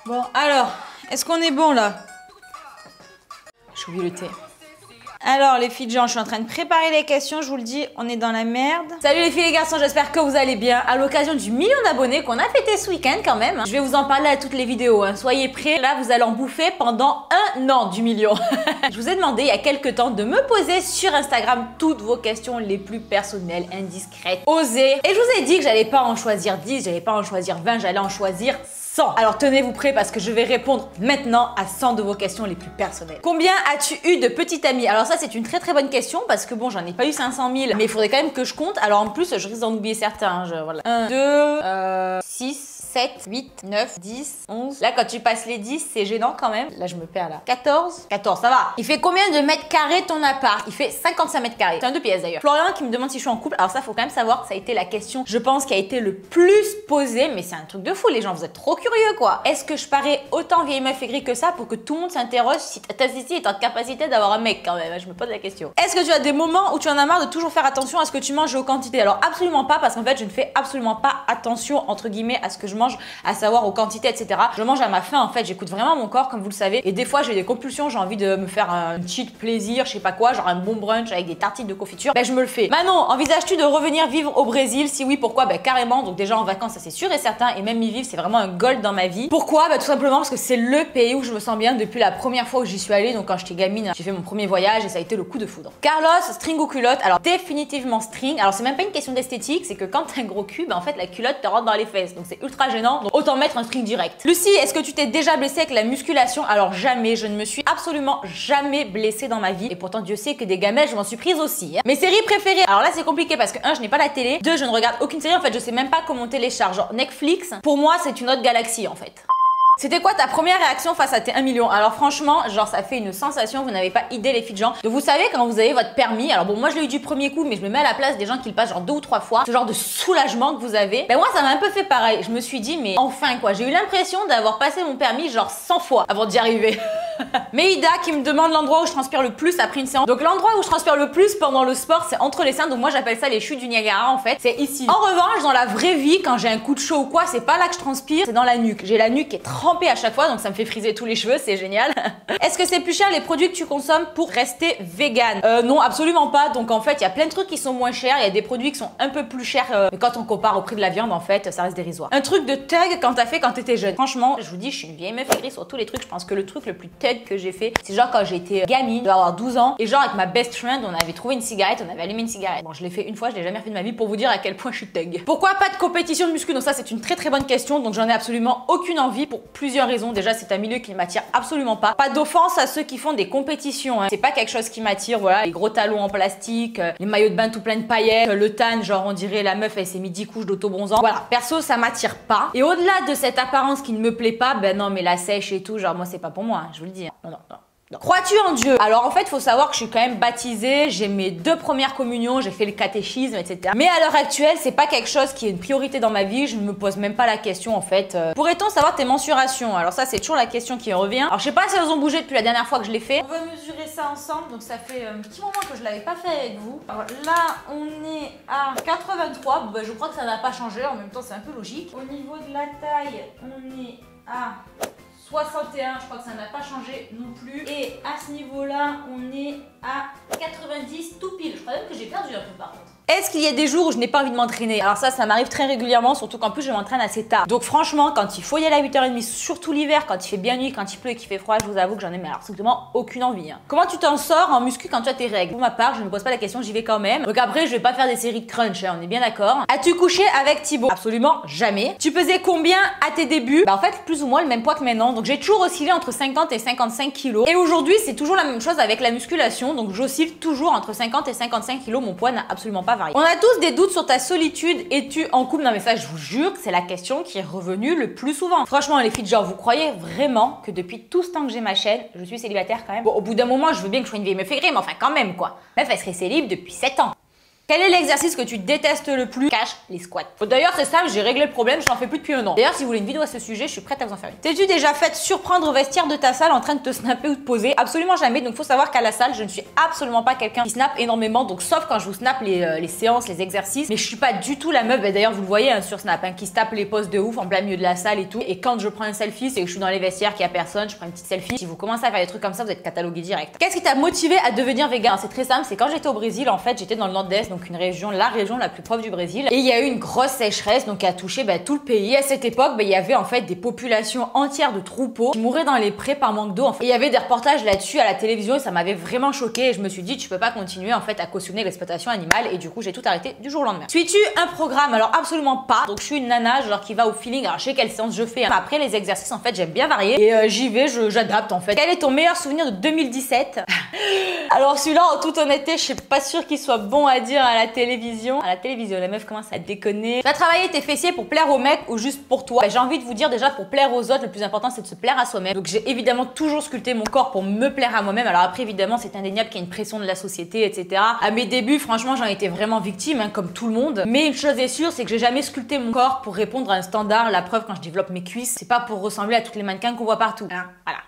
Bon, alors, est-ce qu'on est bon là? J'ai oublié le thé. Alors les filles de Jean, je suis en train de préparer les questions, je vous le dis, on est dans la merde. Salut les filles et les garçons, j'espère que vous allez bien. À l'occasion du million d'abonnés qu'on a fêté ce week-end quand même, je vais vous en parler à toutes les vidéos, hein. Soyez prêts, là vous allez en bouffer pendant un an du million. Je vous ai demandé il y a quelques temps de me poser sur Instagram toutes vos questions les plus personnelles, indiscrètes, osées. Et je vous ai dit que j'allais pas en choisir 10, j'allais pas en choisir 20, j'allais en choisir 100. Alors tenez-vous prêts parce que je vais répondre maintenant à 100 de vos questions les plus personnelles. Combien as-tu eu de petits amis? Alors ça c'est une très très bonne question parce que bon j'en ai pas eu 500 000 mais il faudrait quand même que je compte. Alors en plus je risque d'en oublier certains. Voilà. 1, 2, 6, 7, 8, 9, 10, 11. Là quand tu passes les 10 c'est gênant quand même. Là je me perds là. 14. 14 ça va. Il fait combien de mètres carrés ton appart? Il fait 55 mètres carrés. C'est un 2 pièces d'ailleurs. Florian qui me demande si je suis en couple. Alors ça faut quand même savoir que ça a été la question je pense qui a été le plus posée. Mais c'est un truc de fou les gens, vous êtes trop curieux quoi. Est-ce que je parais autant vieille meuf aigrie que ça pour que tout le monde s'interroge si ta Sissi est en capacité d'avoir un mec quand même? Je me pose la question. Est-ce que tu as des moments où tu en as marre de toujours faire attention à ce que tu manges et aux quantités? Alors absolument pas parce qu'en fait je ne fais absolument pas attention entre guillemets à ce que je mange, à savoir aux quantités etc. Je mange à ma faim en fait, j'écoute vraiment mon corps comme vous le savez et des fois j'ai des compulsions, j'ai envie de me faire un cheat plaisir, je sais pas quoi, genre un bon brunch avec des tartines de confiture, ben je me le fais. Manon, envisages-tu de revenir vivre au Brésil? Si oui, pourquoi? Ben carrément, donc déjà en vacances ça c'est sûr et certain et même y vivre c'est vraiment un goal dans ma vie. Pourquoi? Bah tout simplement parce que c'est le pays où je me sens bien depuis la première fois où j'y suis allée. Donc quand j'étais gamine, j'ai fait mon premier voyage et ça a été le coup de foudre. Carlos, string ou culotte? Alors définitivement string. Alors c'est même pas une question d'esthétique, c'est que quand t'as un gros cul, bah en fait la culotte te rentre dans les fesses. Donc c'est ultra gênant. Donc autant mettre un string direct. Lucie, est-ce que tu t'es déjà blessée avec la musculation? Alors jamais, je ne me suis absolument jamais blessée dans ma vie. Et pourtant Dieu sait que des gamelles, je m'en suis prise aussi. Mes séries préférées? Alors là c'est compliqué parce que 1, je n'ai pas la télé. 2, je ne regarde aucune série. En fait, je sais même pas comment on télécharge. Genre Netflix, pour moi c'est une autre galaxie en fait. C'était quoi ta première réaction face à tes 1 million? Alors franchement, genre ça fait une sensation, vous n'avez pas idée les filles de gens. Donc vous savez quand vous avez votre permis, alors bon moi je l'ai eu du premier coup mais je me mets à la place des gens qui le passent genre 2 ou 3 fois, ce genre de soulagement que vous avez, ben moi ça m'a un peu fait pareil. Je me suis dit mais enfin quoi, j'ai eu l'impression d'avoir passé mon permis genre 100 fois avant d'y arriver. Mais Ida qui me demande l'endroit où je transpire le plus après une séance. Donc l'endroit où je transpire le plus pendant le sport c'est entre les seins, donc moi j'appelle ça les chutes du Niagara en fait, c'est ici. En revanche dans la vraie vie quand j'ai un coup de chaud ou quoi, c'est pas là que je transpire, c'est dans la nuque. J'ai la nuque qui est trempée à chaque fois donc ça me fait friser tous les cheveux, c'est génial. Est-ce que c'est plus cher les produits que tu consommes pour rester vegan? Non absolument pas, donc en fait il y a plein de trucs qui sont moins chers, il y a des produits qui sont un peu plus chers mais quand on compare au prix de la viande en fait ça reste dérisoire. Un truc de thug quand t'as fait quand t'étais jeune? Franchement je vous dis je suis une vieille meuf aigrie sur tous les trucs, je pense que le truc le plus thug que j'ai fait c'est genre quand j'étais gamine, je dois avoir 12 ans et genre avec ma best friend on avait trouvé une cigarette, on avait allumé une cigarette. Bon je l'ai fait une fois, je l'ai jamais fait de ma vie pour vous dire à quel point je suis thug. Pourquoi pas de compétition de muscu? Donc ça c'est une très très bonne question, donc j'en ai absolument aucune envie pour plusieurs raisons. Déjà c'est un milieu qui ne m'attire absolument pas. Pas d'offense à ceux qui font des compétitions, hein. C'est pas quelque chose qui m'attire, voilà, les gros talons en plastique, les maillots de bain tout plein de paillettes, le tan, genre on dirait la meuf elle s'est mis 10 couches d'autobronzant. Voilà, perso ça m'attire pas. Et au-delà de cette apparence qui ne me plaît pas, ben non mais la sèche et tout, genre moi c'est pas pour moi, hein, je vous le dis. Non, non, non. Crois-tu en Dieu? Alors en fait, il faut savoir que je suis quand même baptisée, j'ai mes 2 premières communions, j'ai fait le catéchisme, etc. Mais à l'heure actuelle, c'est pas quelque chose qui est une priorité dans ma vie, je ne me pose même pas la question en fait. Pourrait-on savoir tes mensurations? Alors ça, c'est toujours la question qui revient. Alors je sais pas si elles ont bougé depuis la dernière fois que je l'ai fait. On va mesurer ça ensemble, donc ça fait un petit moment que je l'avais pas fait avec vous. Alors là, on est à 83, bon, ben, je crois que ça n'a pas changé, en même temps c'est un peu logique. Au niveau de la taille, on est à 61, je crois que ça n'a pas changé non plus. Et à ce niveau-là, on est à 90 tout pile. Je crois même que j'ai perdu un peu par contre. Est-ce qu'il y a des jours où je n'ai pas envie de m'entraîner? Alors ça m'arrive très régulièrement, surtout qu'en plus je m'entraîne assez tard. Donc franchement, quand il faut y aller à 8h30, surtout l'hiver, quand il fait bien nuit, quand il pleut et qu'il fait froid, je vous avoue que j'en ai mais alors strictement aucune envie. Hein. Comment tu t'en sors en muscu quand tu as tes règles? Pour ma part, je ne me pose pas la question, j'y vais quand même. Donc après, je vais pas faire des séries de crunch, hein, on est bien d'accord. As-tu couché avec Thibaut? Absolument jamais. Tu pesais combien à tes débuts? Bah en fait, plus ou moins le même poids que maintenant. Donc j'ai toujours oscillé entre 50 et 55 kilos. Et aujourd'hui, c'est toujours la même chose avec la musculation. Donc j'oscille toujours entre 50 et 55 kilos. Mon poids n'a absolument pas varié. On a tous des doutes sur ta solitude. Es-tu en couple? Non mais ça, je vous jure que c'est la question qui est revenue le plus souvent. Franchement, les filles, genre, vous croyez vraiment que depuis tout ce temps que j'ai ma chaîne, je suis célibataire quand même? Bon, au bout d'un moment, je veux bien que je sois une vieille meuf aigrie, mais enfin quand même quoi. Meuf, elle serait célib depuis 7 ans. Quel est l'exercice que tu détestes le plus? Cache les squats. D'ailleurs, c'est simple, j'ai réglé le problème, je n'en fais plus depuis un an. D'ailleurs, si vous voulez une vidéo à ce sujet, je suis prête à vous en faire une. T'es-tu déjà fait surprendre au vestiaire de ta salle en train de te snapper ou de poser? Absolument jamais. Donc, faut savoir qu'à la salle, je ne suis absolument pas quelqu'un qui snap énormément. Donc, sauf quand je vous snap les séances, les exercices. Mais je suis pas du tout la meuf, d'ailleurs, vous le voyez hein, sur Snap, hein, qui se tape les poses de ouf en plein milieu de la salle et tout. Et quand je prends un selfie, c'est que je suis dans les vestiaires, qu'il y a personne, je prends une petite selfie. Si vous commencez à faire des trucs comme ça, vous êtes catalogué direct. Qu'est-ce qui t'a motivé à devenir vegan? C'est très simple, c'est quand j'étais au Brésil, en fait, j'étais dans le nord-est, donc la région la plus proche du Brésil. Et il y a eu une grosse sécheresse, donc qui a touché tout le pays. Et à cette époque, il y avait en fait des populations entières de troupeaux qui mouraient dans les prés par manque d'eau. En fait. Et il y avait des reportages là-dessus à la télévision et ça m'avait vraiment choqué. Et je me suis dit, tu peux pas continuer en fait à cautionner l'exploitation animale. Et du coup, j'ai tout arrêté du jour au lendemain. Suis-tu un programme? Alors absolument pas. Donc je suis une nana genre qui va au feeling. Alors je sais quelle séance je fais. Hein. Après les exercices, en fait, j'aime bien varier et j'y vais, j'adapte en fait. Quel est ton meilleur souvenir de 2017? Alors celui-là, en toute honnêteté, je suis pas sûre qu'il soit bon à dire à la télévision. À la télévision, la meuf commence à déconner. Tu vas travailler tes fessiers pour plaire aux mecs ou juste pour toi? J'ai envie de vous dire déjà pour plaire aux autres, le plus important c'est de se plaire à soi-même. Donc j'ai évidemment toujours sculpté mon corps pour me plaire à moi-même. Alors après évidemment c'est indéniable qu'il y a une pression de la société, etc. À mes débuts, franchement, j'en étais vraiment victime, hein, comme tout le monde. Mais une chose est sûre, c'est que j'ai jamais sculpté mon corps pour répondre à un standard. La preuve, quand je développe mes cuisses, c'est pas pour ressembler à toutes les mannequins qu'on voit partout. Hein, voilà.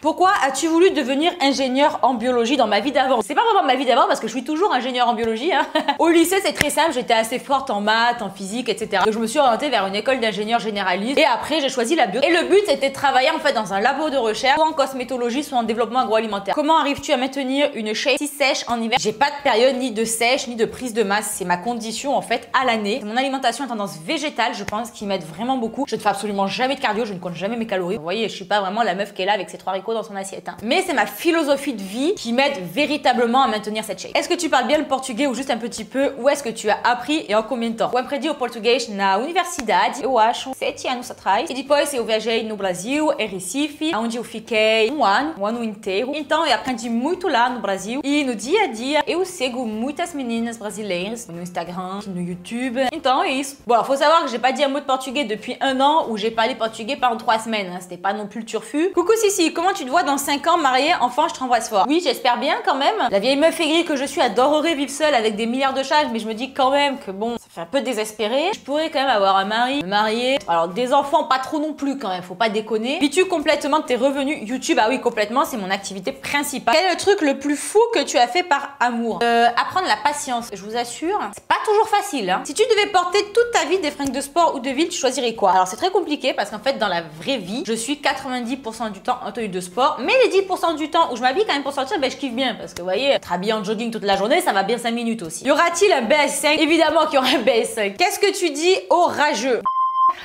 Pourquoi as-tu voulu devenir ingénieur en biologie dans ma vie d'avant? C'est pas vraiment ma vie d'avant parce que je suis toujours ingénieur en biologie. Hein. Au lycée, c'est très simple, j'étais assez forte en maths, en physique, etc. Donc je me suis orientée vers une école d'ingénieur généraliste et après j'ai choisi la bio. Et le but c'était de travailler en fait dans un labo de recherche, soit en cosmétologie, soit en développement agroalimentaire. Comment arrives-tu à maintenir une shape si sèche en hiver? J'ai pas de période ni de sèche ni de prise de masse, c'est ma condition en fait à l'année. Mon alimentation à tendance végétale, je pense, qui m'aide vraiment beaucoup. Je ne fais absolument jamais de cardio, je ne compte jamais mes calories. Vous voyez, je suis pas vraiment la meuf qui est là avec ses 3 haricots dans son assiette. Hein. Mais c'est ma philosophie de vie qui m'aide véritablement à maintenir cette shape. Est-ce que tu parles bien le portugais ou juste un petit peu? Ou est-ce que tu as appris et en combien de temps? Eu aprendi o português na universidade, eu acho, 7 anos atrás. E depois eu viajei no Brasil, em Recife, onde eu fiquei um ano inteiro. Então eu aprendi muito lá no Brasil. E no dia a dia eu sigo muitas meninas brasileiras no Instagram, no YouTube. Então é isso. Bon, alors faut savoir que j'ai pas dit un mot de portugais depuis un an où j'ai parlé portugais pendant 3 semaines. Hein. C'était pas non plus le turfu. Coucou Sissi, comment tu te vois dans 5 ans mariée, enfant, je t'embrasse fort? Oui, j'espère bien quand même. La vieille meuf aigrie que je suis adorerait vivre seule avec des milliards de charges, mais je me dis quand même que bon, ça fait un peu désespéré. Je pourrais quand même avoir un mari, me marier. Alors des enfants, pas trop non plus quand même, faut pas déconner. Vis-tu complètement de tes revenus YouTube? Ah oui, complètement, c'est mon activité principale. Quel est le truc le plus fou que tu as fait par amour? Apprendre la patience. Je vous assure, c'est pas toujours facile. Hein. Si tu devais porter toute ta vie des fringues de sport ou de ville, tu choisirais quoi? Alors c'est très compliqué parce qu'en fait dans la vraie vie, je suis 90% du temps en tenue de sport, mais les 10% du temps où je m'habille quand même pour sortir, ben je kiffe bien parce que vous voyez, être habillé en jogging toute la journée, ça va bien 5 minutes aussi. Y aura-t-il un BS5? Évidemment qu'il y aura un BS5. Qu'est-ce que tu dis aux rageux?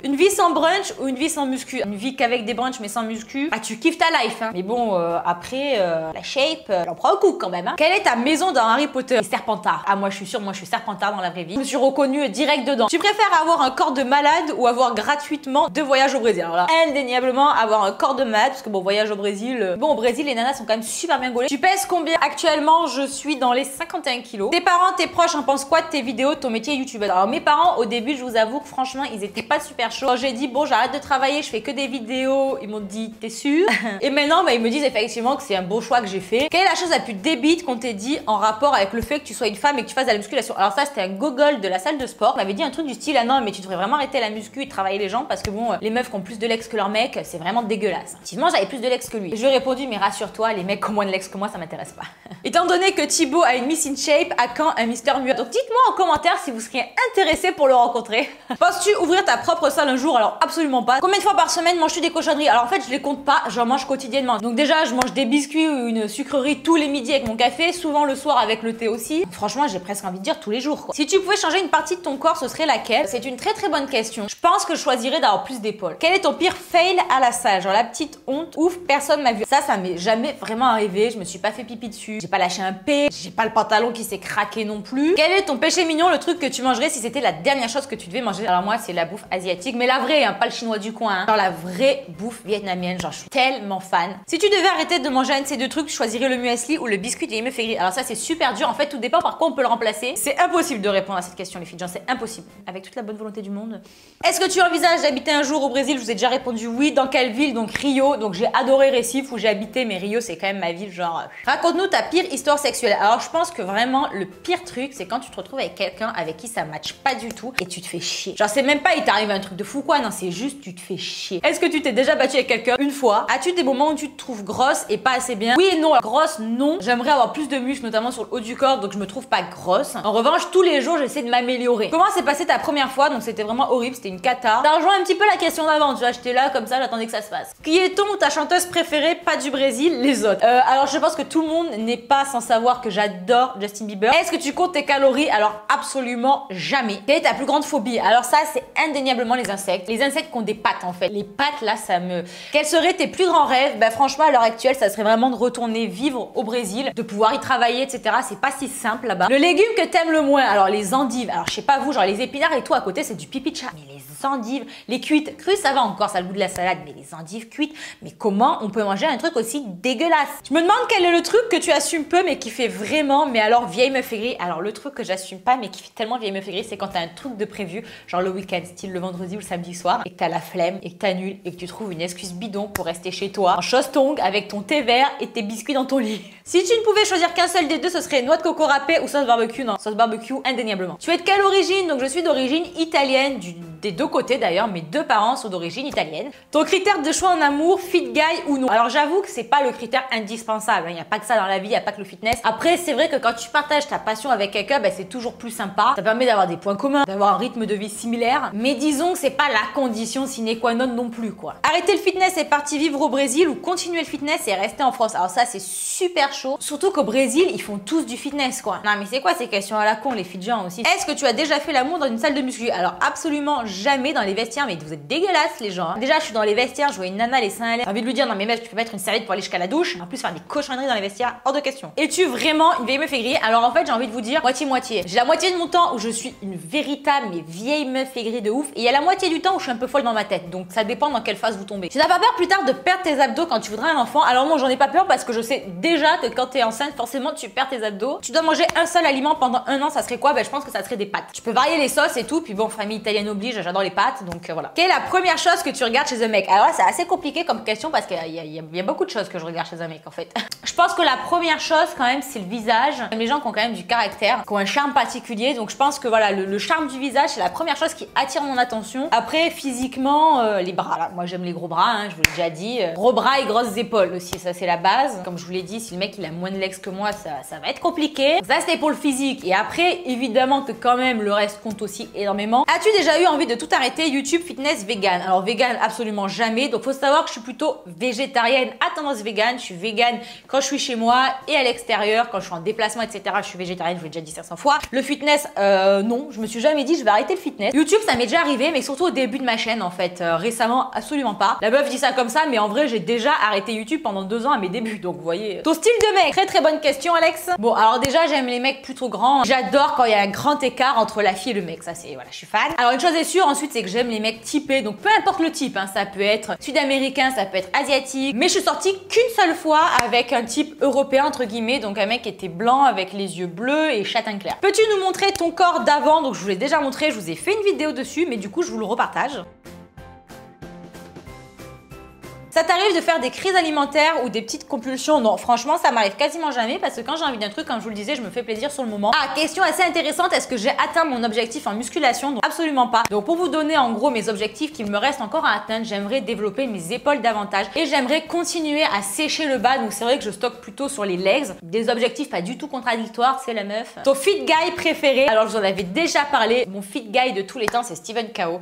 Une vie sans brunch ou une vie sans muscu? Une vie qu'avec des brunchs mais sans muscu, ah tu kiffes ta life hein. Mais bon, après, la shape, j'en prends un coup quand même hein. Quelle est ta maison dans Harry Potter? Les Serpentards. Ah moi je suis sûre, moi je suis Serpentard dans la vraie vie. Je me suis reconnue direct dedans. Tu préfères avoir un corps de malade ou avoir gratuitement 2 voyages au Brésil? Alors là, indéniablement avoir un corps de malade parce que bon, voyage au Brésil, bon au Brésil les nanas sont quand même super bien gaulées. Tu pèses combien? Actuellement je suis dans les 51 kilos. Tes parents, tes proches en pensent quoi de tes vidéos, de ton métier youtubeuse? Alors mes parents au début je vous avoue que franchement ils étaient pas super chauds. Quand j'ai dit bon j'arrête de travailler, je fais que des vidéos, ils m'ont dit t'es sûr? Et maintenant bah, ils me disent effectivement que c'est un beau choix que j'ai fait. Quelle est la chose la plus débile qu'on t'ait dit en rapport avec le fait que tu sois une femme et que tu fasses de la musculation? Alors ça c'était un gogol de la salle de sport. On m'avait dit un truc du style ah non mais tu devrais vraiment arrêter la muscu et travailler les jambes parce que bon les meufs qui ont plus de legs que leurs mecs c'est vraiment dégueulasse. Effectivement j'avais plus de legs que lui. Et je lui ai répondu mais rassure-toi les mecs qui ont moins de legs que moi ça m'intéresse pas. Étant donné que Thibaut a une Miss in Shape, à quand un Mister Muet? Donc dites-moi en commentaire si vous seriez intéressé pour le rencontrer. Penses-tu ouvrir ta propre salle un jour? Alors absolument pas. Combien de fois par semaine manges-tu des cochonneries? Alors en fait je les compte pas, j'en mange quotidiennement. Donc déjà je mange des biscuits ou une sucrerie tous les midis avec mon café, souvent le soir avec le thé aussi. Franchement j'ai presque envie de dire tous les jours quoi. Si tu pouvais changer une partie de ton corps ce serait laquelle? C'est une très bonne question. Je pense que je choisirais d'avoir plus d'épaules. Quel est ton pire fail à la salle? Genre la petite honte, ouf personne m'a vu. Ça m'est jamais vraiment arrivé, je me suis pas fait pipi dessus, j'ai pas lâché un P, j'ai pas le pantalon qui s'est craqué non plus. Quel est ton péché mignon, le truc que tu mangerais si c'était la dernière chose que tu devais manger? Alors moi c'est la bouffe asiatique, mais la vraie hein, pas le chinois du coin hein. Genre la vraie bouffe vietnamienne, genre je suis tellement fan. Si tu devais arrêter de manger un de ces deux trucs, tu choisirais le muesli ou le biscuit des meufs aigries? Alors ça c'est super dur, en fait tout dépend par quoi on peut le remplacer. C'est impossible de répondre à cette question les filles, genre c'est impossible, avec toute la bonne volonté du monde. Est-ce que tu envisages d'habiter un jour au Brésil? Je vous ai déjà répondu oui. Dans quelle ville? Donc Rio, donc j'ai adoré Recife où j'ai habité, mais Rio c'est quand même ma ville genre... Raconte-nous ta pire pire histoire sexuelle. Alors je pense que vraiment le pire truc, c'est quand tu te retrouves avec quelqu'un avec qui ça matche pas du tout et tu te fais chier. Genre c'est même pas il t'arrive un truc de fou quoi, non c'est juste tu te fais chier. Est-ce que tu t'es déjà battu avec quelqu'un une fois? As-tu des moments où tu te trouves grosse et pas assez bien? Oui et non. Alors, grosse non. J'aimerais avoir plus de muscles notamment sur le haut du corps donc je me trouve pas grosse. En revanche tous les jours j'essaie de m'améliorer. Comment s'est passé ta première fois? Donc c'était vraiment horrible, c'était une cata. Ça rejoint un petit peu la question d'avant, tu vois, j'étais là comme ça, j'attendais que ça se passe. Qui est ton ou ta chanteuse préférée? Pas du Brésil, les autres. Alors je pense que tout le monde n'est pas sans savoir que j'adore Justin Bieber. Est-ce que tu comptes tes calories? Alors absolument jamais. Quelle est ta plus grande phobie? Alors ça c'est indéniablement les insectes. Les insectes qui ont des pattes en fait. Les pattes là ça me... Quels seraient tes plus grands rêves? Bah franchement à l'heure actuelle ça serait vraiment de retourner vivre au Brésil, de pouvoir y travailler etc. C'est pas si simple là-bas. Le légume que t'aimes le moins? Alors les endives. Alors je sais pas vous, genre les épinards et tout à côté c'est du pipi de chat. Mais les endives, les cuites, crues ça va encore, ça a le goût de la salade, mais les endives cuites, mais comment on peut manger un truc aussi dégueulasse? Je me demande quel est le truc que tu assumes peu mais qui fait vraiment, mais alors vieille meuf aigrie. Alors le truc que j'assume pas mais qui fait tellement vieille meuf aigrie, c'est quand t'as un truc de prévu, genre le week-end, style le vendredi ou le samedi soir, et que t'as la flemme, et que t'annules, et que tu trouves une excuse bidon pour rester chez toi, en chostongue, avec ton thé vert et tes biscuits dans ton lit. Si tu ne pouvais choisir qu'un seul des deux, ce serait noix de coco râpée ou sauce barbecue? Non, sauce barbecue indéniablement. Tu es de quelle origine? Donc je suis d'origine italienne, des deux côtés d'ailleurs, mes deux parents sont d'origine italienne. Ton critère de choix en amour, fit guy ou non? Alors j'avoue que c'est pas le critère indispensable, il n'y a pas que ça dans la vie, il n'y a pas que le fitness. Après c'est vrai que quand tu partages ta passion avec quelqu'un, bah, c'est toujours plus sympa. Ça permet d'avoir des points communs, d'avoir un rythme de vie similaire. Mais disons que c'est pas la condition sine qua non non plus quoi. Arrêter le fitness et partir vivre au Brésil ou continuer le fitness et rester en France? Alors ça c'est super chaud. Surtout qu'au Brésil ils font tous du fitness quoi. Non mais c'est quoi ces questions à la con les Fidjiens aussi? Est-ce que tu as déjà fait l'amour dans une salle de muscu? Alors absolument jamais dans les vestiaires, mais vous êtes dégueulasses les gens. Déjà je suis dans les vestiaires, je vois une nana les seins à l'air. J'ai envie de lui dire non mais meuf tu peux mettre une serviette pour aller jusqu'à la douche. En plus faire des cochonneries dans les vestiaires, hors de question. Es-tu vraiment une vieille meuf aigrie? Alors en fait j'ai envie de vous dire moitié-moitié. J'ai la moitié de mon temps où je suis une véritable mais vieille meuf aigrie de ouf et il y a la moitié du temps où je suis un peu folle dans ma tête. Donc ça dépend dans quelle phase vous tombez. Tu n'as pas peur plus tard de perdre tes abdos quand tu voudras un enfant? Alors moi j'en ai pas peur parce que je sais déjà que quand t'es enceinte forcément tu perds tes abdos. Tu dois manger un seul aliment pendant un an, ça serait quoi? Ben je pense que ça serait des pâtes. Tu peux varier les sauces et tout, puis bon famille italienne oblige, j'adore les pâtes donc voilà. Quelle est la première chose que tu regardes chez un mec? Alors là c'est assez compliqué comme question parce qu'il y a beaucoup de choses que je regarde chez un mec en fait. Je pense que la première chose quand même c'est le visage. Les gens qui ont quand même du caractère, qui ont un charme particulier, donc je pense que voilà le charme du visage c'est la première chose qui attire mon attention. Après physiquement les bras, là moi j'aime les gros bras, hein, je vous l'ai déjà dit, gros bras et grosses épaules aussi, ça c'est la base. Comme je vous l'ai dit, si le mec il a moins de legs que moi ça va être compliqué. Donc, ça c'était pour le physique et après évidemment que quand même le reste compte aussi énormément. As-tu déjà eu envie de tout arrêter, YouTube, fitness, vegan? Alors vegan absolument jamais, donc faut savoir que je suis plutôt végétarienne à tendance vegan. Je suis vegan quand je suis chez moi et à l'extérieur, quand je suis en déplacement etc. Je suis végétarienne, je vous l'ai déjà dit 500 fois. Le fitness non, je me suis jamais dit je vais arrêter le fitness. YouTube ça m'est déjà arrivé mais surtout au début de ma chaîne en fait, récemment absolument pas. La meuf dit ça comme ça mais en vrai j'ai déjà arrêté YouTube pendant 2 ans à mes débuts donc vous voyez. Ton style de mec? Très très bonne question Alex. Bon alors déjà j'aime les mecs plutôt grands. J'adore quand il y a un grand écart entre la fille et le mec, ça c'est voilà, je suis fan. Alors une chose est sûre ensuite c'est que j'aime les mecs typés, donc peu importe le type, hein, ça peut être sud-américain, ça peut être asiatique, mais je suis sortie qu'une seule fois avec un type européen entre guillemets, donc un mec qui était blanc avec les yeux bleus et châtain clair. Peux-tu nous montrer ton corps d'avant? Donc je vous l'ai déjà montré, je vous ai fait une vidéo dessus, mais du coup je vous le repartage. Ça t'arrive de faire des crises alimentaires ou des petites compulsions? Non, franchement, ça m'arrive quasiment jamais parce que quand j'ai envie d'un truc, comme je vous le disais, je me fais plaisir sur le moment. Ah, question assez intéressante, est-ce que j'ai atteint mon objectif en musculation? Donc absolument pas. Donc pour vous donner en gros mes objectifs qu'il me reste encore à atteindre, j'aimerais développer mes épaules davantage et j'aimerais continuer à sécher le bas. Donc c'est vrai que je stocke plutôt sur les legs. Des objectifs pas du tout contradictoires, c'est la meuf. Ton fit guy préféré? Alors je vous en avais déjà parlé. Mon fit guy de tous les temps, c'est Stephen Kao.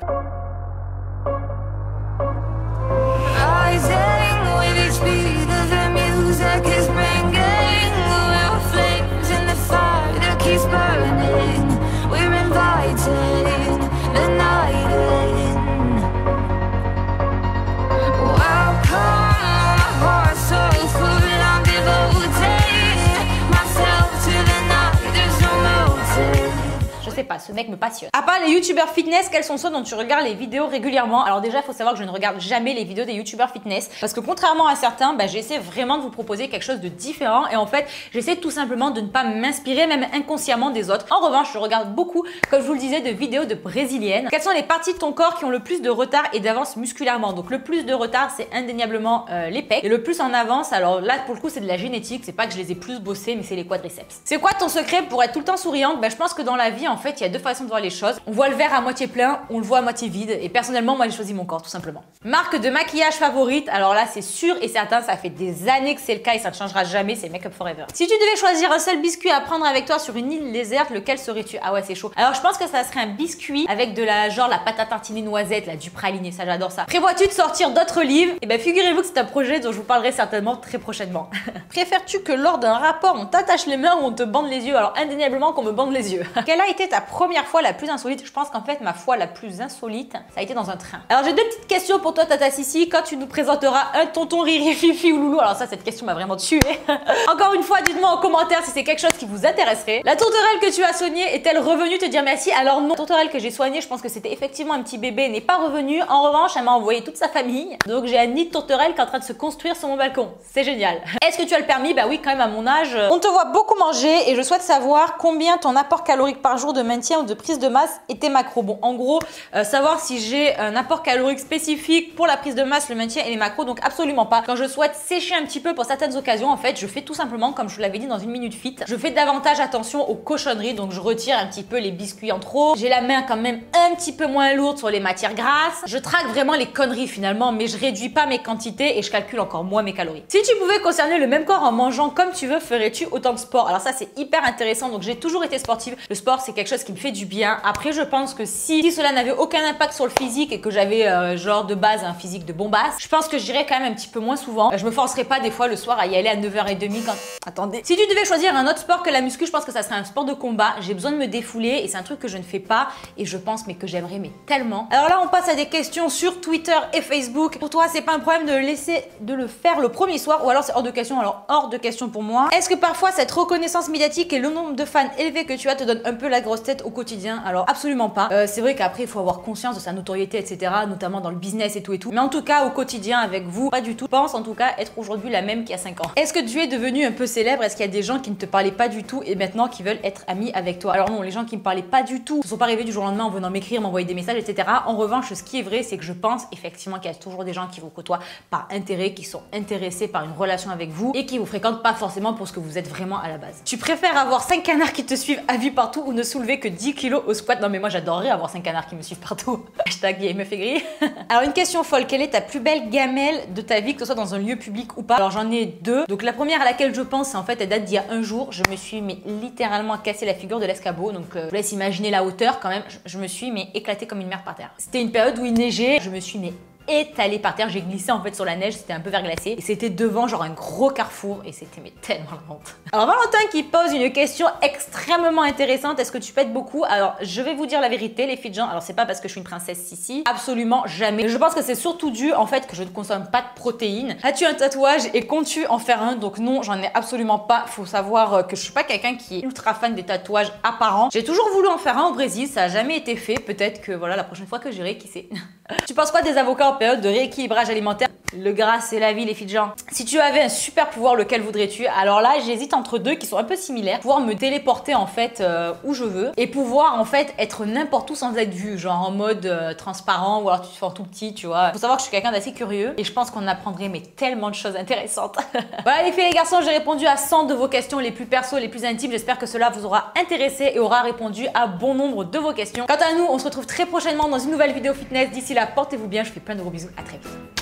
voilà, ce mec me passionne. À part les youtubeurs fitness, quels sont ceux dont tu regardes les vidéos régulièrement? Alors déjà, il faut savoir que je ne regarde jamais les vidéos des youtubeurs fitness parce que contrairement à certains, j'essaie vraiment de vous proposer quelque chose de différent et en fait, j'essaie tout simplement de ne pas m'inspirer même inconsciemment des autres. En revanche, je regarde beaucoup, comme je vous le disais, de vidéos de brésiliennes. Quelles sont les parties de ton corps qui ont le plus de retard et d'avance musculairement? Donc le plus de retard, c'est indéniablement les pecs et le plus en avance, alors là pour le coup, c'est de la génétique, c'est pas que je les ai plus bossés, mais c'est les quadriceps. C'est quoi ton secret pour être tout le temps souriante? Je pense que dans la vie, en fait, il y a deux façons de voir les choses. On voit le verre à moitié plein, on le voit à moitié vide et personnellement, moi, j'ai choisi mon corps, tout simplement. Marque de maquillage favorite? Alors là, c'est sûr et certain, ça fait des années que c'est le cas et ça ne changera jamais, c'est Make Up Forever. Si tu devais choisir un seul biscuit à prendre avec toi sur une île déserte, lequel serais-tu? Ah ouais, c'est chaud. Alors je pense que ça serait un biscuit avec de la genre la pâte à tartiner noisette, là, du praliné, ça j'adore ça. Prévois-tu de sortir d'autres livres? Et figurez-vous que c'est un projet dont je vous parlerai certainement très prochainement. Préfères-tu que lors d'un rapport, on t'attache les mains ou on te bande les yeux? Alors indéniablement qu'on me bande les yeux. Quelle a été ta première fois la plus insolite? Je pense qu'en fait ma fois la plus insolite, ça a été dans un train. Alors j'ai deux petites questions pour toi Tata Sissi. Quand tu nous présenteras un tonton Riri, Fifi ou Loulou? Alors ça, cette question m'a vraiment tuée. Encore une fois, dites-moi en commentaire si c'est quelque chose qui vous intéresserait. La tourterelle que tu as soignée est-elle revenue te dire merci? Alors non, la tourterelle que j'ai soignée, je pense que c'était effectivement un petit bébé, n'est pas revenue. En revanche, elle m'a envoyé toute sa famille. Donc j'ai un nid de tourterelle qui est en train de se construire sur mon balcon. C'est génial. Est-ce que tu as le permis? Bah oui, quand même à mon âge. On te voit beaucoup manger et je souhaite savoir combien ton apport calorique par jour de maintien ou de prise de masse était macro. Bon, en gros, savoir si j'ai un apport calorique spécifique pour la prise de masse, le maintien et les macros, donc absolument pas. Quand je souhaite sécher un petit peu pour certaines occasions, en fait, je fais tout simplement, comme je vous l'avais dit dans une minute fit, je fais davantage attention aux cochonneries, donc je retire un petit peu les biscuits en trop. J'ai la main quand même un petit peu moins lourde sur les matières grasses. Je traque vraiment les conneries finalement, mais je réduis pas mes quantités et je calcule encore moins mes calories. Si tu pouvais concerner le même corps en mangeant comme tu veux, ferais-tu autant de sport? Alors ça, c'est hyper intéressant. Donc j'ai toujours été sportive. Le sport, c'est quelque chose qui me fait du bien. Après, je pense que si cela n'avait aucun impact sur le physique et que j'avais genre de base un physique de bombasse, je pense que j'irais quand même un petit peu moins souvent. Je me forcerais pas des fois le soir à y aller à 9h30 quand... Attendez. Si tu devais choisir un autre sport que la muscu, je pense que ça serait un sport de combat. J'ai besoin de me défouler et c'est un truc que je ne fais pas et je pense mais que j'aimerais mais tellement. Alors là, on passe à des questions sur Twitter et Facebook. Pour toi, c'est pas un problème de le faire le premier soir ou alors c'est hors de question? Alors hors de question pour moi. Est-ce que parfois cette reconnaissance médiatique et le nombre de fans élevés que tu as te donne un peu la grosse tête au quotidien? Alors absolument pas. C'est vrai qu'après, il faut avoir conscience de sa notoriété, etc. Notamment dans le business et tout et tout. Mais en tout cas, au quotidien avec vous, pas du tout. Je pense en tout cas être aujourd'hui la même qu'il y a 5 ans. Est-ce que tu es devenu un peu célèbre? Est-ce qu'il y a des gens qui ne te parlaient pas du tout et maintenant qui veulent être amis avec toi? Alors non, les gens qui me parlaient pas du tout ne sont pas arrivés du jour au lendemain en venant m'écrire, m'envoyer des messages, etc. En revanche, ce qui est vrai, c'est que je pense effectivement qu'il y a toujours des gens qui vous côtoient par intérêt, qui sont intéressés par une relation avec vous et qui vous fréquentent pas forcément pour ce que vous êtes vraiment à la base. Tu préfères avoir 5 canards qui te suivent à vue partout ou ne soulever que 10 kilos au squat? Non mais moi j'adorerais avoir 5 canards qui me suivent partout. Hashtag il me fait griller. Alors une question folle, quelle est ta plus belle gamelle de ta vie, que ce soit dans un lieu public ou pas? Alors j'en ai deux. Donc la première à laquelle je pense, c'est en fait, elle date d'il y a un jour. Je me suis littéralement cassé la figure de l'escabeau. Donc je vous laisse imaginer la hauteur quand même. Je me suis éclatée comme une merde par terre. C'était une période où il neigeait. Je me suis étalée par terre, j'ai glissé en fait sur la neige, c'était un peu verglacé et c'était devant genre un gros carrefour et c'était tellement la honte. Alors Valentin qui pose une question extrêmement intéressante, est-ce que tu pètes beaucoup? Alors je vais vous dire la vérité les filles de gens, alors c'est pas parce que je suis une princesse Sissi, absolument jamais. Je pense que c'est surtout dû en fait que je ne consomme pas de protéines. As-tu un tatouage et comptes-tu en faire un? Donc non, j'en ai absolument pas. Faut savoir que je suis pas quelqu'un qui est ultra fan des tatouages apparents. J'ai toujours voulu en faire un au Brésil, ça a jamais été fait. Peut-être que voilà, la prochaine fois que j'irai, qui sait. Tu penses quoi des avocats en période de rééquilibrage alimentaire? Le gras, c'est la vie, les filles de gens. Si tu avais un super pouvoir, lequel voudrais-tu? Alors là, j'hésite entre deux qui sont un peu similaires. Pouvoir me téléporter en fait où je veux et pouvoir en fait être n'importe où sans être vu, genre en mode transparent ou alors tu te fais en tout petit, tu vois. Faut savoir que je suis quelqu'un d'assez curieux et je pense qu'on apprendrait tellement de choses intéressantes. Voilà les filles et les garçons, j'ai répondu à 100 de vos questions les plus perso, les plus intimes. J'espère que cela vous aura intéressé et aura répondu à bon nombre de vos questions. Quant à nous, on se retrouve très prochainement dans une nouvelle vidéo fitness. D'ici là, portez-vous bien, je vous fais plein de gros bisous, à très vite.